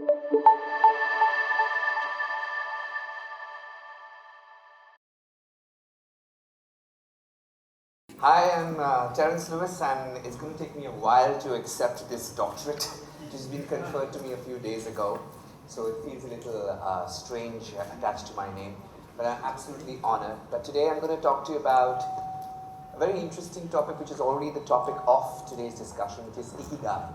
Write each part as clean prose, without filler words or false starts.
Hi, I'm Terence Lewis, and it's going to take me a while to accept this doctorate, which has been conferred to me a few days ago. So it feels a little strange attached to my name, but I'm absolutely honored. But today I'm going to talk to you about a very interesting topic, which is already the topic of today's discussion, which is Ikigai.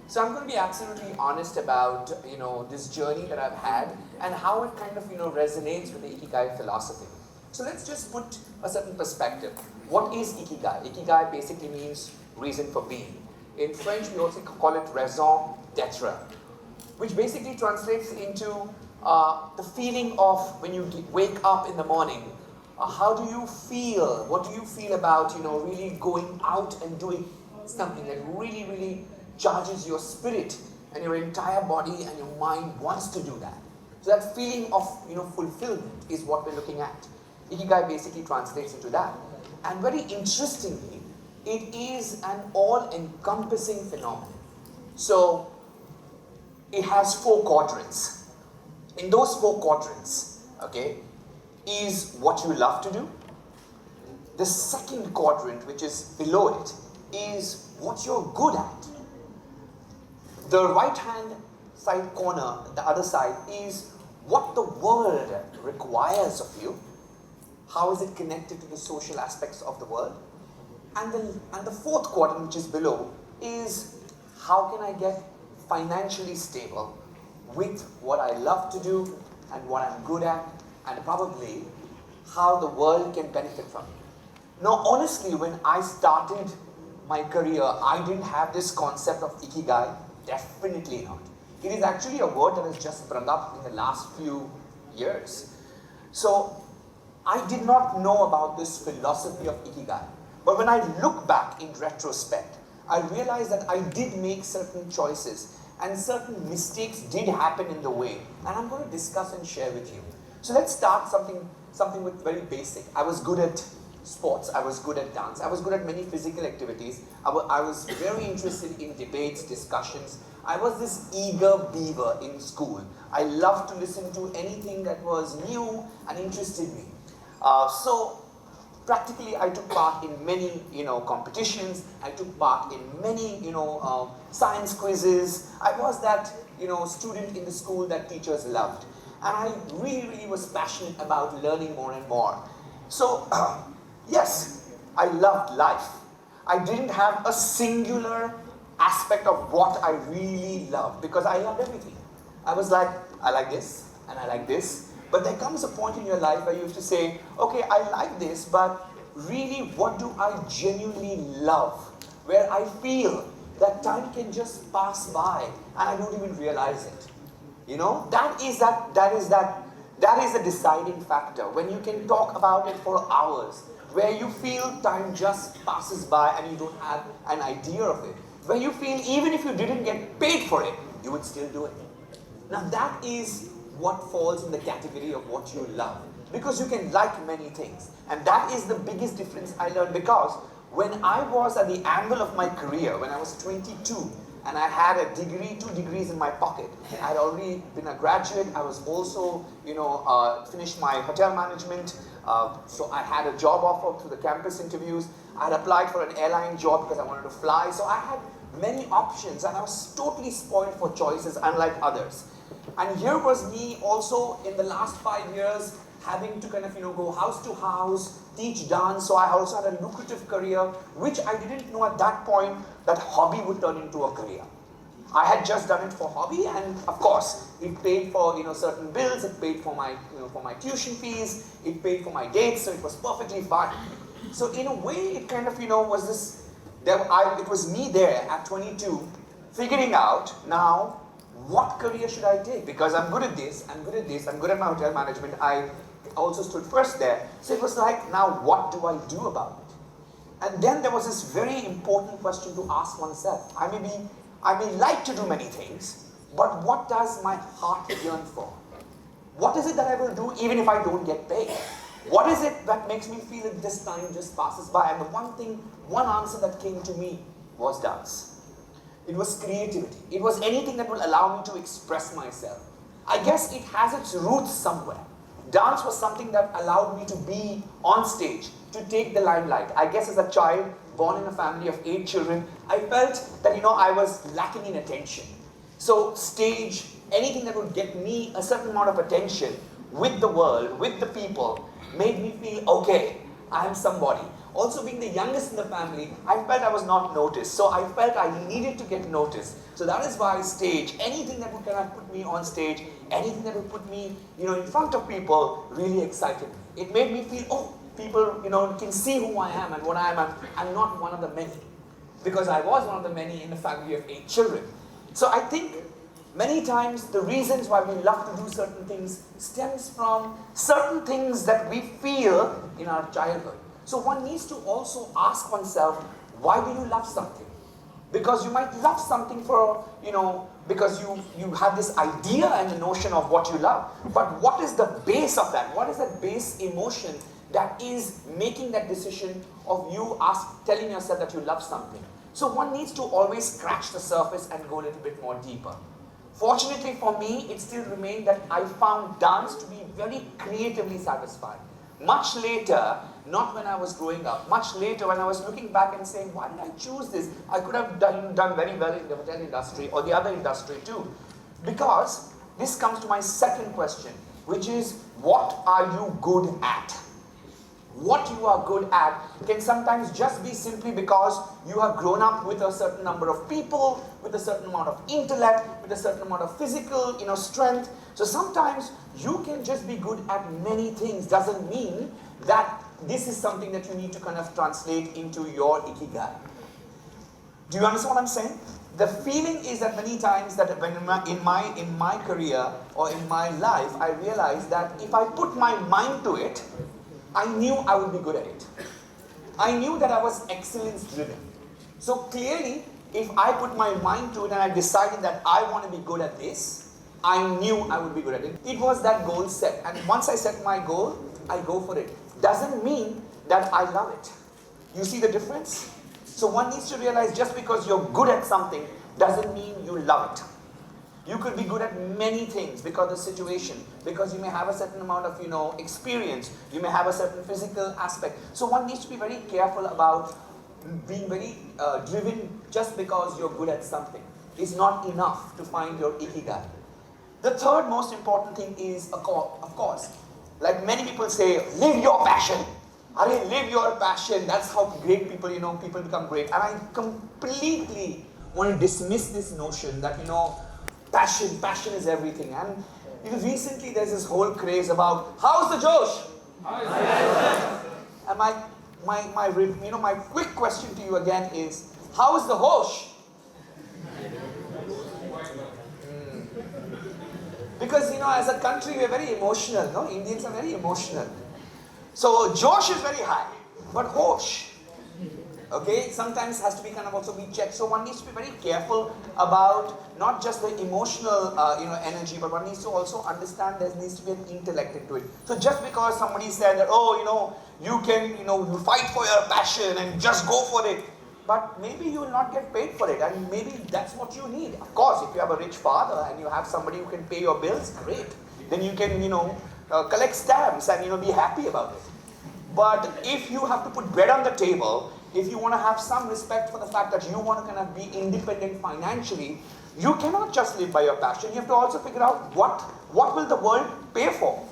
So I'm going to be absolutely honest about, this journey that I've had and how it kind of, resonates with the Ikigai philosophy. So let's just put a certain perspective. What is Ikigai? Ikigai basically means reason for being. In French, we also call it raison d'être, which basically translates into the feeling of when you wake up in the morning. How do you feel? What do you feel about, really going out and doing something that really, really charges your spirit and your entire body and your mind wants to do that. So that feeling of, fulfillment is what we're looking at. Ikigai basically translates into that. And very interestingly, it is an all-encompassing phenomenon. So it has 4 quadrants. In those 4 quadrants, is what you love to do. The second quadrant, which is below it, is what you're good at. The right-hand side corner, the other side, is what the world requires of you. How is it connected to the social aspects of the world? And the fourth quadrant, which is below, is how can I get financially stable with what I love to do and what I'm good at, and probably how the world can benefit from it. Now, honestly, when I started my career, I didn't have this concept of Ikigai. Definitely not. It is actually a word that has just sprung up in the last few years. So I did not know about this philosophy of Ikigai. But when I look back in retrospect, I realized that I did make certain choices and certain mistakes did happen in the way. And I'm going to discuss and share with you. So let's start something with very basic. I was good at sports. I was good at dance. I was good at many physical activities. I was very interested in debates, discussions. I was this eager beaver in school. I loved to listen to anything that was new and interested me. So practically I took part in many, competitions. I took part in many, science quizzes. I was that, student in the school that teachers loved. And I really, really was passionate about learning more and more. So, yes, I loved life. I didn't have a singular aspect of what I really loved because I loved everything. I was like, I like this and I like this. But there comes a point in your life where you have to say, okay, I like this, but really what do I genuinely love? Where I feel that time can just pass by and I don't even realize it. That is the deciding factor. When you can talk about it for hours, where you feel time just passes by and you don't have an idea of it. Where you feel even if you didn't get paid for it, you would still do it. Now that is what falls in the category of what you love. Because you can like many things. And that is the biggest difference I learned, because when I was at the anvil of my career, when I was 22, and I had a degree, 2 degrees in my pocket. I had already been a graduate. I was also, finished my hotel management. So I had a job offer through the campus interviews. I had applied for an airline job because I wanted to fly. So I had many options and I was totally spoiled for choices, unlike others. And here was me also in the last 5 years having to kind of, go house to house, teach dance. So I also had a lucrative career, which I didn't know at that point that hobby would turn into a career. I had just done it for hobby, and of course, it paid for certain bills. It paid for my for my tuition fees. It paid for my dates, so it was perfectly fine. So in a way, it kind of was this. It was me there at 22, figuring out now what career should I take, because I'm good at this. I'm good at this. I'm good at my hotel management. I also stood first there. So it was like, now what do I do about it? And then there was this very important question to ask oneself. I may like to do many things, but what does my heart yearn for? What is it that I will do even if I don't get paid? What is it that makes me feel that this time just passes by? And the one answer that came to me was dance. It was creativity. It was anything that will allow me to express myself. I guess it has its roots somewhere. Dance was something that allowed me to be on stage, to take the limelight. I guess as a child, born in a family of 8 children, I felt that, I was lacking in attention. So stage, anything that would get me a certain amount of attention with the world, with the people, made me feel, okay, I am somebody. Also being the youngest in the family, I felt I was not noticed. So I felt I needed to get noticed. So that is why stage, anything that would kind of put me on stage, anything that would put me, in front of people, really excited me. It made me feel, oh, people, can see who I am and what I am. I'm not one of the many. Because I was one of the many in a family of 8 children. So I think many times the reasons why we love to do certain things stems from certain things that we feel in our childhood. So one needs to also ask oneself, why do you love something? Because you might love something for, because you have this idea and the notion of what you love. But what is the base of that? What is that base emotion that is making that decision of you telling yourself that you love something? So one needs to always scratch the surface and go a little bit more deeper. Fortunately for me, it still remained that I found dance to be very creatively satisfying. Much later, not when I was growing up, much later when I was looking back and saying, why did I choose this? I could have done very well in the hotel industry or the other industry too. Because this comes to my second question, which is, what are you good at? What you are good at can sometimes just be simply because you have grown up with a certain number of people, with a certain amount of intellect, with a certain amount of physical, strength. So sometimes you can just be good at many things. Doesn't mean that this is something that you need to kind of translate into your Ikigai. Do you understand what I'm saying? The feeling is that many times that when in my career or in my life, I realized that if I put my mind to it, I knew I would be good at it. I knew that I was excellence driven. So clearly, if I put my mind to it and I decided that I want to be good at this, I knew I would be good at it. It was that goal set. And once I set my goal, I go for it. Doesn't mean that I love it. You see the difference? So one needs to realize just because you're good at something doesn't mean you love it. You could be good at many things because of the situation, because you may have a certain amount of, experience, you may have a certain physical aspect. So one needs to be very careful about being very driven just because you're good at something. It's not enough to find your Ikigai. The third most important thing is, of course, like many people say, live your passion. Live your passion. That's how great people, people become great. And I completely want to dismiss this notion that, passion is everything. And recently there's this whole craze about, how's the Josh? And my quick question to you again is, how is the Hosh? Because, as a country, we're very emotional, no? Indians are very emotional. So, Josh is very high, but Hosh, okay, sometimes has to be kind of also be checked. So one needs to be very careful about not just the emotional, energy, but one needs to also understand there needs to be an intellect into it. So just because somebody said that, you can, you fight for your passion and just go for it, but maybe you will not get paid for it, and maybe that's what you need. Of course, if you have a rich father and you have somebody who can pay your bills, great. Then you can, collect stamps and, be happy about it. But if you have to put bread on the table, if you want to have some respect for the fact that you want to kind of be independent financially, you cannot just live by your passion. You have to also figure out what will the world pay for?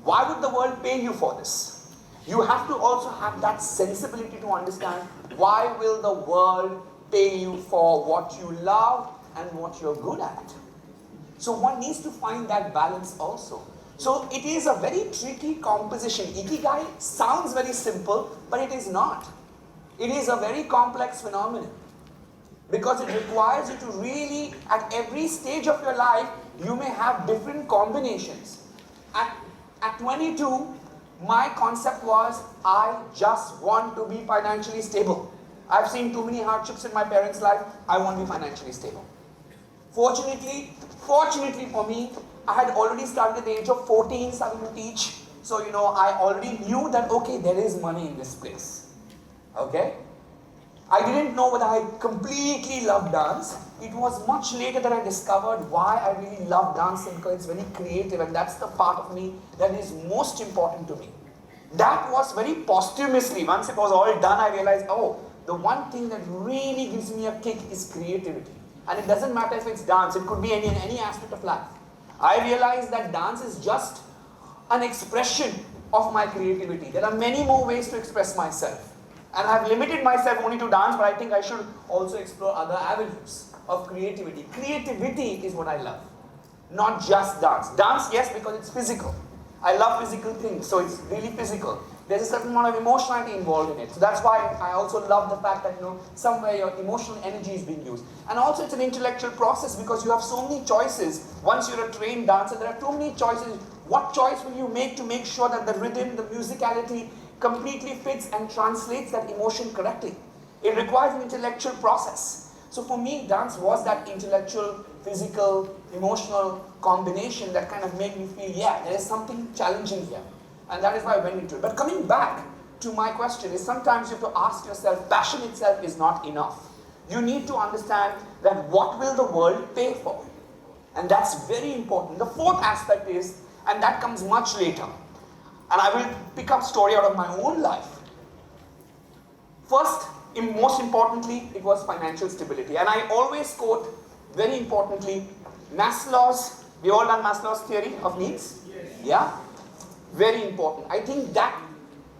Why would the world pay you for this? You have to also have that sensibility to understand why will the world pay you for what you love and what you're good at. So one needs to find that balance also. So it is a very tricky composition. Ikigai sounds very simple, but it is not. It is a very complex phenomenon because it requires you to really, at every stage of your life, you may have different combinations. At 22, my concept was, I just want to be financially stable. I've seen too many hardships in my parents' life, I want to be financially stable. Fortunately for me, I had already started at the age of 14 starting to teach. So, I already knew that, okay, there is money in this place. Okay? I didn't know whether I completely loved dance. It was much later that I discovered why I really love dancing, because it's very creative and that's the part of me that is most important to me. That was very posthumously. Once it was all done, I realized, oh, the one thing that really gives me a kick is creativity. And it doesn't matter if it's dance, it could be in any aspect of life. I realized that dance is just an expression of my creativity. There are many more ways to express myself. And I've limited myself only to dance, but I think I should also explore other avenues of creativity. Creativity is what I love, not just dance. Dance, yes, because it's physical. I love physical things, so it's really physical. There's a certain amount of emotionality involved in it. So that's why I also love the fact that, somewhere your emotional energy is being used. And also it's an intellectual process because you have so many choices. Once you're a trained dancer, there are too many choices. What choice will you make to make sure that the rhythm, the musicality completely fits and translates that emotion correctly? It requires an intellectual process. So for me, dance was that intellectual, physical, emotional combination that kind of made me feel, yeah, there is something challenging here. And that is why I went into it. But coming back to my question is, sometimes you have to ask yourself, passion itself is not enough. You need to understand that what will the world pay for? And that's very important. The fourth aspect is, and that comes much later, and I will pick up story out of my own life. First, most importantly, it was financial stability. And I always quote, very importantly, Maslow's, we all done Maslow's theory of needs? Yes. Yeah? Very important. I think that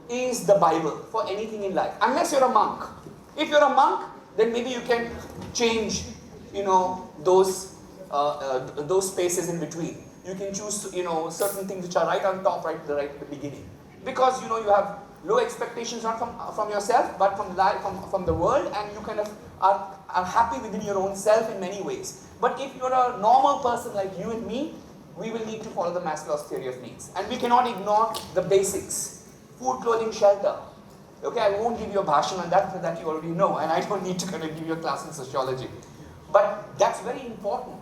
is the Bible for anything in life. Unless you're a monk. If you're a monk, then maybe you can change, those spaces in between. You can choose, certain things which are right on top, right at the beginning. Because, you have low expectations not from yourself, but from life, from the world, and you kind of are happy within your own self in many ways. But if you're a normal person like you and me, we will need to follow the Maslow's theory of needs. And we cannot ignore the basics. Food, clothing, shelter. Okay, I won't give you a bhashan on that you already know, and I don't need to kind of give you a class in sociology. But that's very important.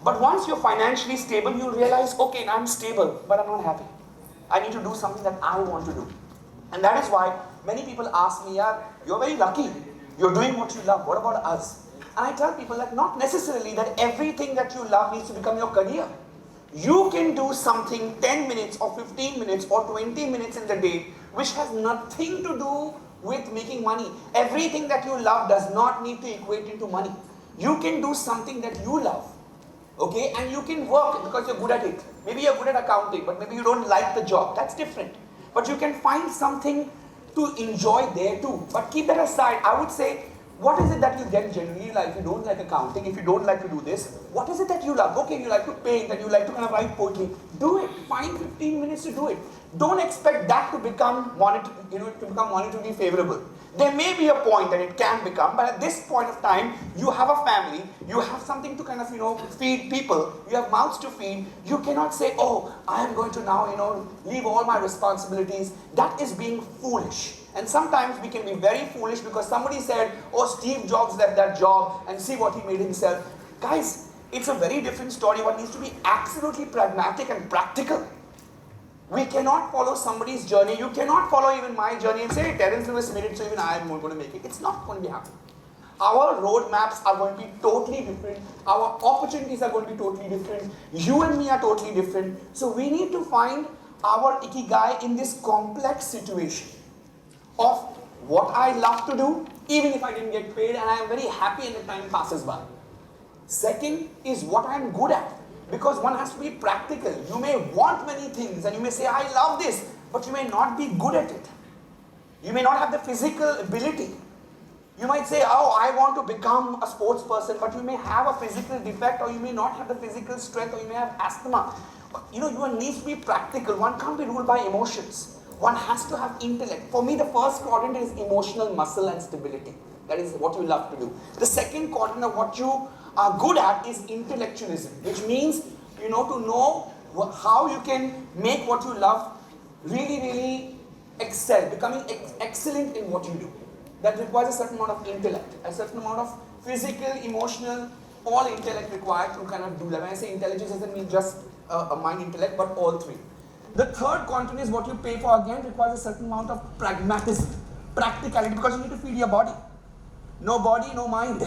But once you're financially stable, you realize, okay, I'm stable, but I'm not happy. I need to do something that I want to do. And that is why many people ask me, you're very lucky. You're doing what you love. What about us? And I tell people that not necessarily that everything that you love needs to become your career. You can do something 10 minutes or 15 minutes or 20 minutes in the day which has nothing to do with making money. Everything that you love does not need to equate into money. You can do something that you love. Okay, and you can work because you're good at it. Maybe you're good at accounting, but maybe you don't like the job. That's different. But you can find something to enjoy there too. But keep that aside. I would say, what is it that you then generally like? If you don't like accounting, if you don't like to do this, what is it that you love? Okay, you like to paint and you like to kind of write poetry. Do it. Find 15 minutes to do it. Don't expect that to become monetarily favorable. There may be a point that it can become, but at this point of time, you have a family, you have something to kind of, feed people, you have mouths to feed. You cannot say, oh, I am going to now, leave all my responsibilities. That is being foolish. And sometimes we can be very foolish because somebody said, oh, Steve Jobs left that job and see what he made himself. Guys, it's a very different story. One needs to be absolutely pragmatic and practical. We cannot follow somebody's journey. You cannot follow even my journey and say, hey, Terence Lewis made it, so even I am going to make it. It's not going to be happening. Our roadmaps are going to be totally different. Our opportunities are going to be totally different. You and me are totally different. So we need to find our Ikigai in this complex situation of what I love to do, even if I didn't get paid, and I am very happy and the time passes by. Second is what I am good at. Because one has to be practical. You may want many things and you may say, I love this, but you may not be good at it. You may not have the physical ability. You might say, oh, I want to become a sports person, but you may have a physical defect, or you may not have the physical strength, or you may have asthma. You need to be practical. One can't be ruled by emotions. One has to have intellect. For me, the first quadrant is emotional muscle and stability. That is what you love to do. The second quadrant of what you are good at is intellectualism, which means, to know how you can make what you love really, really excel, becoming excellent in what you do. That requires a certain amount of intellect, a certain amount of physical, emotional, all intellect required to kind of do that. When I say intelligence, it doesn't mean just a mind intellect, but all three. The third quadrant is what you pay for, again requires a certain amount of pragmatism, practicality, because you need to feed your body. no body, no mind.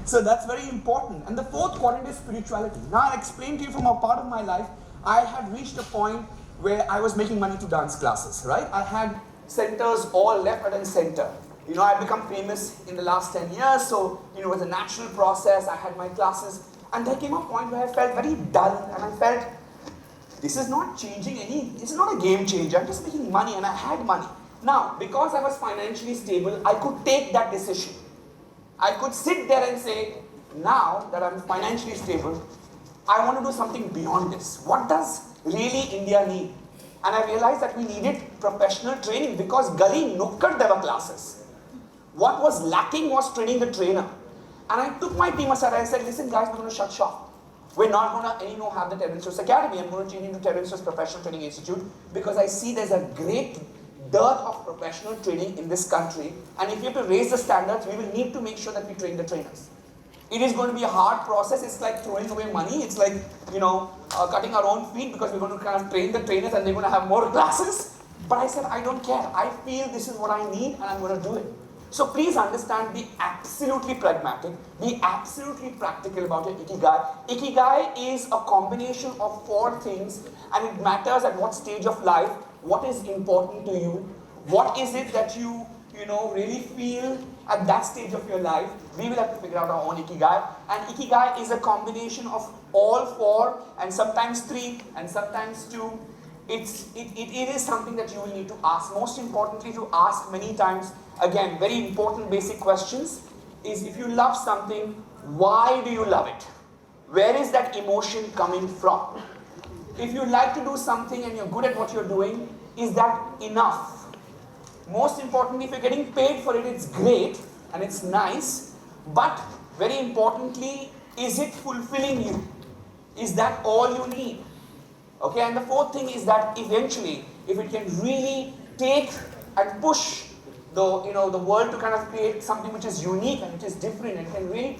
So that's very important. And the fourth quadrant is spirituality. Now I'll explain to you from a part of my life. I had reached a point where I was making money to dance classes, right? I had centers all left, right, and center. You know, I've become famous in the last 10 years, so, you know, it was a natural process. I had my classes, and there came a point where I felt very dull, and I felt, this is not changing this is not a game changer. I'm just making money, and I had money. Now, because I was financially stable, I could take that decision. I could sit there and say, now that I'm financially stable, I want to do something beyond this. What does really India need? And I realized that we needed professional training because Gali Nukkad there were classes. What was lacking was training the trainer. And I took my team aside and I said, listen guys, we're going to shut shop. We're not going to anymore have the Terence Lewis Academy. I'm going to change into Terence Lewis Professional Training Institute because I see there's a great dearth of professional training in this country. And if you have to raise the standards, we will need to make sure that we train the trainers. It is going to be a hard process. It's like throwing away money. It's like, you know, cutting our own feet because we're going to kind of train the trainers and they're going to have more classes. But I said, I don't care. I feel this is what I need and I'm going to do it. So please understand, be absolutely pragmatic, be absolutely practical about your Ikigai. Ikigai is a combination of 4 things and it matters at what stage of life, what is important to you, what is it that you really feel at that stage of your life. We will have to figure out our own Ikigai. And Ikigai is a combination of all 4 and sometimes 3 and sometimes 2. It is something that you will need to ask. Most importantly, to ask many times. Again, very important basic questions is if you love something, why do you love it? Where is that emotion coming from? If you like to do something and you're good at what you're doing, is that enough? Most importantly, if you're getting paid for it, it's great and it's nice, but very importantly, is it fulfilling you? Is that all you need? Okay, and the 4th thing is that eventually, if it can really take and push the world to kind of create something which is unique and which is different and can really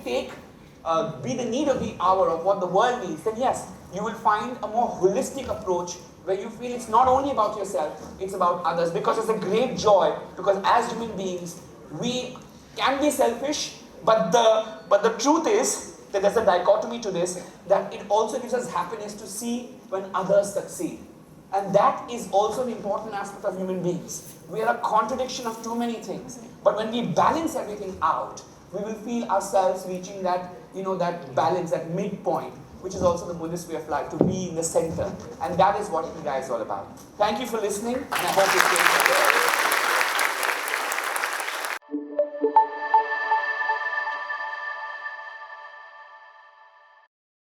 be the need of the hour of what the world needs, then yes, you will find a more holistic approach where you feel it's not only about yourself, it's about others, because it's a great joy, because as human beings, we can be selfish, but the truth is that there's a dichotomy to this, that it also gives us happiness to see when others succeed. And that is also an important aspect of human beings. We are a contradiction of too many things. But when we balance everything out, we will feel ourselves reaching that, that balance, that midpoint, which is also the Buddhist way of life, to be in the center. And that is what Ikigai is all about. Thank you for listening, and I hope you feel